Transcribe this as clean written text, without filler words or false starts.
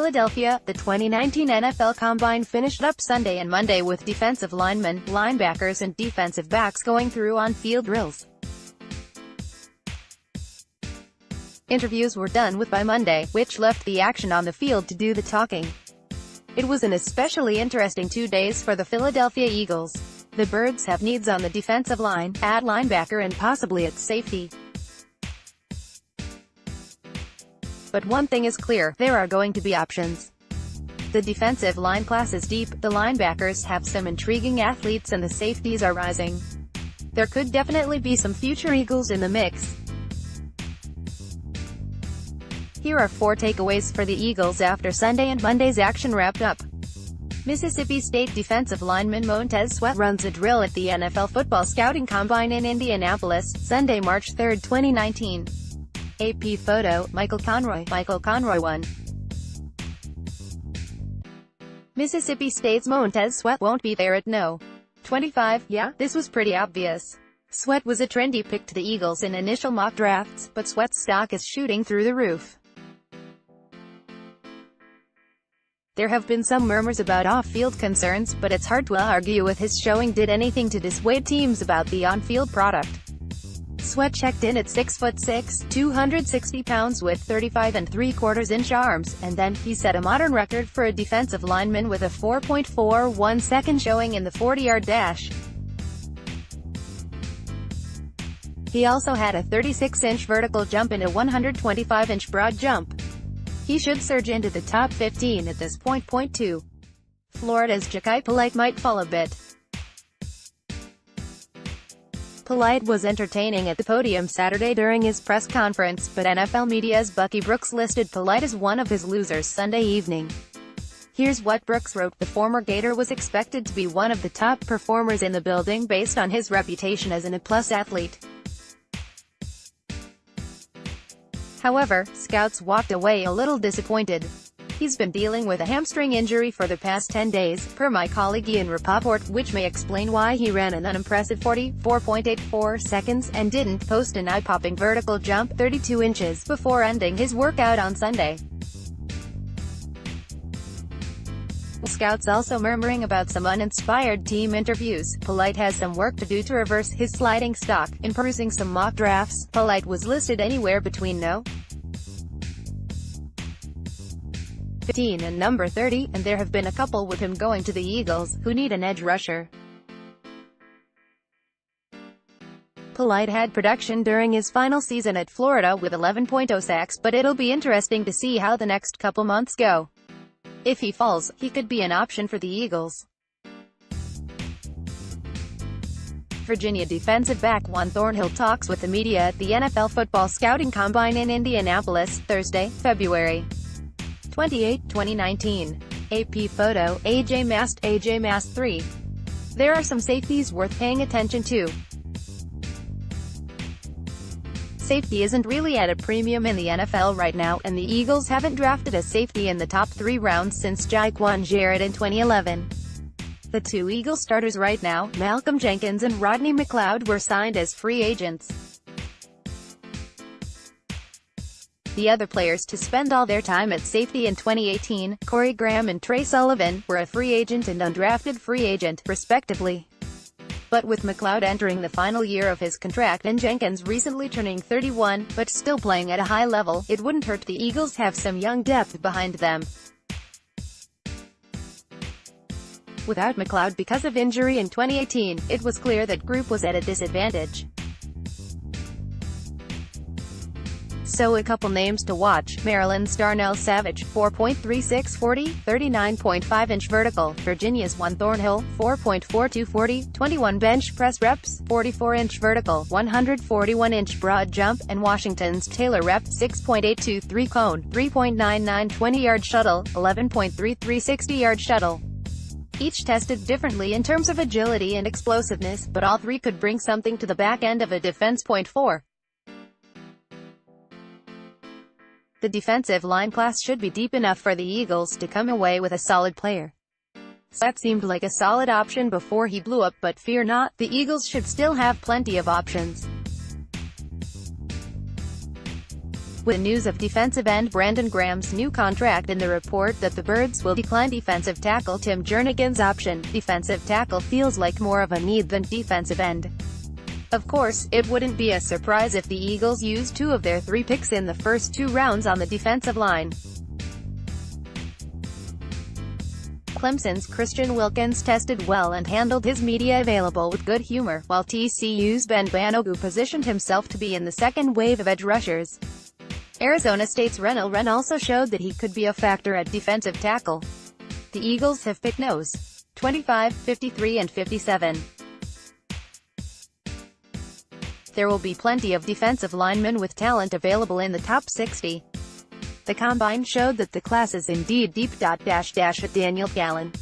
Philadelphia, the 2019 NFL Combine finished up Sunday and Monday with defensive linemen, linebackers and defensive backs going through on-field drills. Interviews were done with by Monday, which left the action on the field to do the talking. It was an especially interesting 2 days for the Philadelphia Eagles. The Birds have needs on the defensive line, at linebacker and possibly at safety. But one thing is clear, there are going to be options. The defensive line class is deep, the linebackers have some intriguing athletes and the safeties are rising. There could definitely be some future Eagles in the mix. Here are 4 takeaways for the Eagles after Sunday and Monday's action wrapped up. Mississippi State defensive lineman Montez Sweat runs a drill at the NFL Football Scouting Combine in Indianapolis, Sunday, March 3, 2019. AP photo, Michael Conroy 1. Mississippi State's Montez Sweat won't be there at No. 25. Yeah, this was pretty obvious. Sweat was a trendy pick to the Eagles in initial mock drafts, but Sweat's stock is shooting through the roof. There have been some murmurs about off-field concerns, but it's hard to argue with his showing did anything to dissuade teams about the on-field product. Sweat checked in at 6'6", 260 pounds with 35 3/4-inch arms, and then, he set a modern record for a defensive lineman with a 4.41 second showing in the 40-yard dash. He also had a 36-inch vertical jump and a 125-inch broad jump. He should surge into the top 15 at this point. Point 2. Florida's Jachai Polite might fall a bit. Polite was entertaining at the podium Saturday during his press conference, but NFL media's Bucky Brooks listed Polite as one of his losers Sunday evening. Here's what Brooks wrote: the former Gator was expected to be one of the top performers in the building based on his reputation as an A-plus athlete. However, scouts walked away a little disappointed. He's been dealing with a hamstring injury for the past 10 days, per my colleague Ian Rapoport, which may explain why he ran an unimpressive 44.84 seconds, and didn't post an eye-popping vertical jump, 32 inches, before ending his workout on Sunday. Scouts also murmuring about some uninspired team interviews. Polite has some work to do to reverse his sliding stock. In perusing some mock drafts, Polite was listed anywhere between No. 15 and number 30, and there have been a couple with him going to the Eagles, who need an edge rusher. Polite had production during his final season at Florida with 11.0 sacks, but it'll be interesting to see how the next couple months go. If he falls, he could be an option for the Eagles. Virginia defensive back Juan Thornhill talks with the media at the NFL Football Scouting Combine in Indianapolis, Thursday, February 28, 2019. AP photo, AJ Mast 3. There are some safeties worth paying attention to. Safety isn't really at a premium in the NFL right now, and the Eagles haven't drafted a safety in the top 3 rounds since Jaquan Jarrett in 2011. The 2 Eagles starters right now, Malcolm Jenkins and Rodney McLeod, were signed as free agents. The other players to spend all their time at safety in 2018, Corey Graham and Trey Sullivan, were a free agent and undrafted free agent, respectively. But with McLeod entering the final year of his contract and Jenkins recently turning 31, but still playing at a high level, it wouldn't hurt the Eagles have some young depth behind them. Without McLeod because of injury in 2018, it was clear that group was at a disadvantage. So a couple names to watch: Maryland's Darnell Savage, 4.36 40, 39.5-inch vertical; Virginia's Juan Thornhill, 4.42 40, 21 bench press reps, 44-inch vertical, 141-inch broad jump; and Washington's Taylor Rep, 6.82 3-cone, 3.99 20-yard shuttle, 11.33 60-yard shuttle. Each tested differently in terms of agility and explosiveness, but all 3 could bring something to the back end of a defense. Point 4. The defensive line class should be deep enough for the Eagles to come away with a solid player. That seemed like a solid option before he blew up, but fear not, the Eagles should still have plenty of options. With the news of defensive end Brandon Graham's new contract and the report that the Birds will decline defensive tackle Tim Jernigan's option, defensive tackle feels like more of a need than defensive end. Of course, it wouldn't be a surprise if the Eagles used 2 of their 3 picks in the first 2 rounds on the defensive line. Clemson's Christian Wilkins tested well and handled his media available with good humor, while TCU's Ben Banogu positioned himself to be in the second wave of edge rushers. Arizona State's Renell Wren also showed that he could be a factor at defensive tackle. The Eagles have picked nose 25, 53 and 57. There will be plenty of defensive linemen with talent available in the top 60. The Combine showed that the class is indeed deep. At Daniel Gallen.